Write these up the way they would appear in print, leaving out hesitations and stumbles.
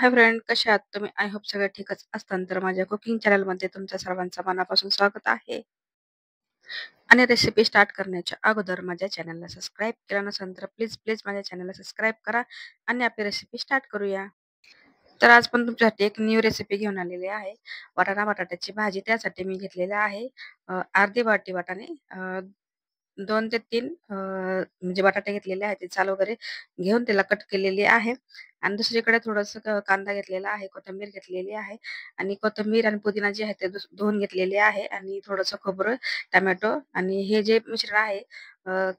Hi friend, कसे आहात तुम्ही? आय होप सगळे ठीकच असताल. तर माझ्या कुकिंग चॅनलमध्ये तुमच्या सर्वांचं मनापासून स्वागत आहे. आणि रेसिपी स्टार्ट करण्याच्या अगोदर माझ्या चॅनलला सबस्क्राईब केलं नसेल तर प्लीज प्लीज माझ्या चॅनलला सबस्क्राईब करा आणि आपली रेसिपी स्टार्ट करूया. तर आज पण तुमच्यासाठी एक न्यू रेसिपी घेऊन आलेली आहे. वाटाणा बटाट्याची भाजी. त्यासाठी मी घेतलेले आहे अर्धी वाटी वाटाणे, 2 ते 3 म्हणजे बटाटे घेतलेले आहेत. ते साल वगैरे घेऊन त्याला कट केलेली आहे. आणि दुसरीकडे थोडंसं कांदा घेतलेला आहे, कोथिंबीर घेतलेली आहे आणि कोथिंबीर आणि पुदिना जे आहे ते धुवून घेतलेले आहे आणि थोडंसं खोबरं, टोमॅटो आणि हे जे मिश्रण आहे,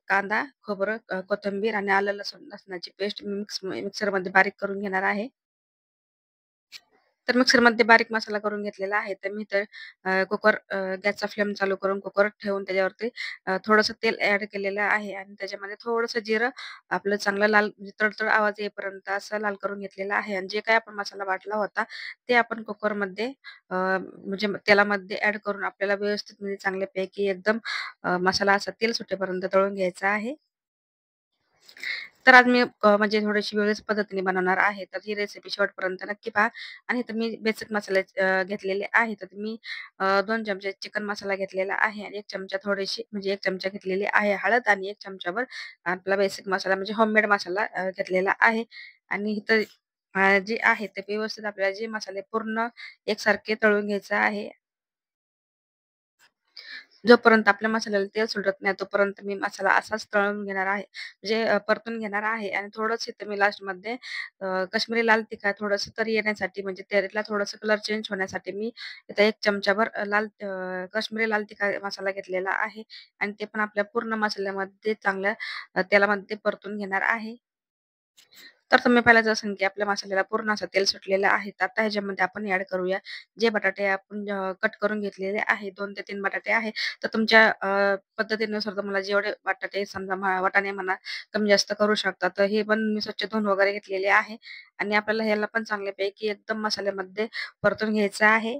कांदा, खोबरं, कोथिंबीर आणि आलं लसणाची पेस्ट मिक्सरमध्ये बारीक करून घेणार आहे. तर मिक्सरमध्ये बारीक मसाला करून घेतलेला आहे. तर मी तर गॅसचा फ्लेम चालू करून कुकर ठेवून त्याच्यावरती थोडंसं तेल ॲड केलेलं आहे आणि त्याच्यामध्ये थोडंसं जिरं आपलं चांगलं लाल म्हणजे तडतड आवाज येईपर्यंत असं लाल करून घेतलेलं आहे आणि जे काही आपण मसाला वाटला होता ते आपण कुकरमध्ये म्हणजे तेलामध्ये ॲड करून आपल्याला व्यवस्थित म्हणजे चांगल्यापैकी एकदम मसाला असा तेल सुटेपर्यंत तळून घ्यायचा आहे. तर आज मी म्हणजे थोडीशी वेगळ्याच पद्धतीने बनवणार आहे. तर ही रेसिपी शेवटपर्यंत नक्की पहा. आणि तर मी बेसिक मसाले घेतलेले आहे. तर मी 2 चमचे चिकन मसाला घेतलेला आहे आणि 1 चमचा थोडीशी म्हणजे 1 चमचा घेतलेली आहे हळद आणि 1 चमचाभर आपला बेसिक मसाला म्हणजे होममेड मसाला घेतलेला आहे. आणि इथं जे आहे ते व्यवस्थित आपल्याला जे मसाले पूर्ण एकसारखे तळून घ्यायचं आहे. जोपर्यंत आपल्या मसाल्याला तेल सुटत नाही तोपर्यंत मी मसाला असाच तळून घेणार आहे. म्हणजे परतून घेणार आहे आणि थोडंसं इथं मी लास्टमध्ये काश्मीरी लाल तिखट थोडंसं तरी येण्यासाठी म्हणजे त्याला थोडंसं कलर चेंज होण्यासाठी मी इथं 1 चमचाभर काश्मीरी लाल तिखट मसाला घेतलेला आहे आणि ते पण आपल्या पूर्ण मसाल्यामध्ये चांगल्या तेलामध्ये परतून घेणार आहे. तर तुम्ही पाहिलं असेल की आपल्या मसाल्याला पूर्ण असं तेल सुटलेलं आहे. तर आता ह्याच्यामध्ये आपण ॲड करूया जे बटाटे आपण कट करून घेतलेले आहे. 2 ते 3 बटाटे आहे. तर तुमच्या पद्धतीनुसार तुम्हाला जेवढे बटाटे समजा वाटाणे म्हणा कमी जास्त करू शकता. तर हे पण मी स्वच्छ धुवून वगैरे घेतलेले आहे आणि आपल्याला ह्याला पण चांगल्यापैकी एकदम मसाल्यामध्ये परतून घ्यायचं आहे.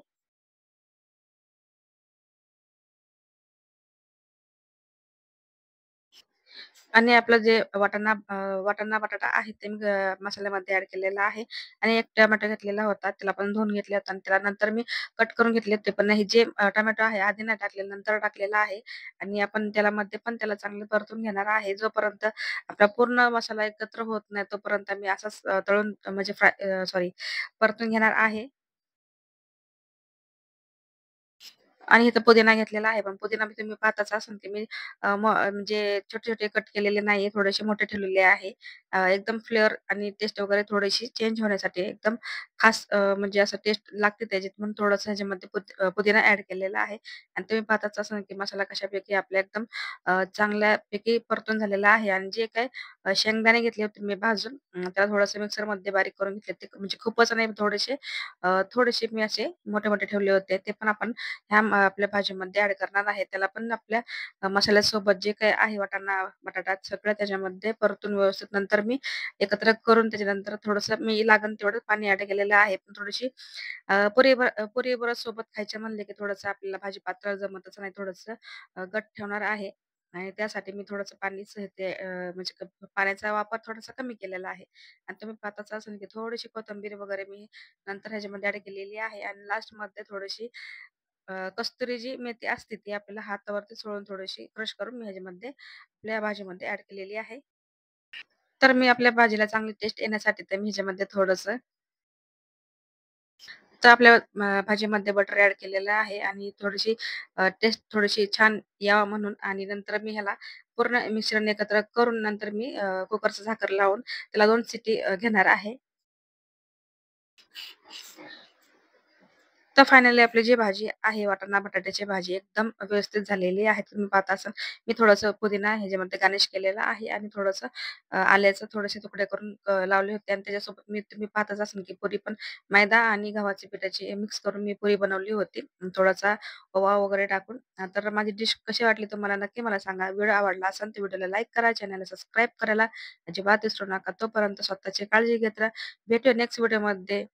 आणि आपलं जे वाटाणा बटाटा आहे ते मी मसाल्यामध्ये ॲड केलेला आहे आणि 1 टोमॅटो घेतलेला होता. त्याला पण धुवून घेतले होते आणि त्याला नंतर मी कट करून घेतले होते. पण हे जे टोमॅटो आहे आधी नाही टाकलेलं, नंतर टाकलेला आहे आणि आपण मध्ये पण त्याला चांगलं परतून घेणार आहे. जोपर्यंत आपला पूर्ण मसाला एकत्र होत नाही तोपर्यंत मी असाच तळून म्हणजे सॉरी परतून घेणार आहे. आणि इथं पुदिना घेतलेला आहे. पण पुदिना बी तुम्ही पाहताच असाल की मी म्हणजे छोटे-छोटे कट केलेले नाहीये, थोडेसे मोठे ठेवलेले आहे. एकदम फ्लेवर आणि टेस्ट वगैरे थोडीशी चेंज होण्यासाठी एकदम खास म्हणजे असं टेस्ट लागते त्याची म्हणून थोडंसं ह्याच्यामध्ये पुदिना ॲड केलेला आहे. आणि तुम्ही पाहताच असाल की मसाला कशापैकी आपला एकदम चांगल्यापैकी परतून झालेला आहे. आणि जे काही शेंगदाणे घेतले होते मी भाजून त्याला थोडंसं मिक्सरमध्ये बारीक करून घेतले. ते म्हणजे खूपच नाही थोडेसे मी असे मोठे-मोठे ठेवले होते. ते पण आपण ह्या आपल्या भाजीमध्ये ॲड करणार आहे. त्याला पण आपल्या मसाल्यासोबत जे काही आहे वाटाणा, बटाटा सगळं त्याच्यामध्ये परतून व्यवस्थित नंतर मी एकत्र करून त्याच्यानंतर थोडंसं मी लागेल तेवढं पाणी ॲड केलेलं आहे. पण थोडीशी पुरीबरोबर सोबत खायचे म्हणले की थोडंसं आपल्याला भाजी पातळ जमतच नाही. थोडंसं घट्ट ठेवणार आहे. आणि त्यासाठी मी थोडंसं पाणीच ते म्हणजे पाण्याचा वापर थोडासा कमी केलेला आहे. आणि तुम्ही पाहताच असाल की थोडीशी कोथिंबीर वगैरे मी नंतर ह्याच्यामध्ये ॲड केलेली आहे आणि लास्टमध्ये थोडीशी कस्तुरी जी मेथी असते ती आपल्याला हातावरती चोळून थोडीशी क्रश करून मी ह्याच्यामध्ये आपल्या भाजीमध्ये ॲड केलेली आहे. तर मी आपल्या भाजीला चांगली टेस्ट येण्यासाठी तर मी ह्याच्यामध्ये थोडंसं तर आपल्या भाजीमध्ये बटर ॲड केलेलं आहे आणि थोडीशी टेस्ट थोडीशी छान यावं म्हणून आणि नंतर मी ह्याला पूर्ण मिश्रण एकत्र करून नंतर मी कुकरचं झाकण लावून त्याला 2 शिटी घेणार आहे. तर फायनली आपली जी भाजी आहे, वाटाणा बटाट्याची भाजी एकदम व्यवस्थित झालेली आहे. तुम्ही पाहता असाल, मी थोडंसं पुदिना ह्याच्यामध्ये गार्निश केलेलं आहे आणि थोडंसं आल्याचे थोडेसे तुकडे करून लावले होते आणि त्याच्यासोबत तुम्ही पाहतच असाल, की पुरी पण मैदा आणि गव्हाच्या पिठाची मिक्स करून मी पुरी बनवली होती. थोडासा ओवा वगैरे टाकून. तर माझी डिश कशी वाटली तुम्हाला नक्की मला सांगा. व्हिडिओ आवडला असेल तर व्हिडिओला लाईक करा, चॅनलला सबस्क्राईब करायला अजिबात विसरू नका. तोपर्यंत स्वतःची काळजी घेत राहा. भेटूया नेक्स्ट व्हिडिओमध्ये.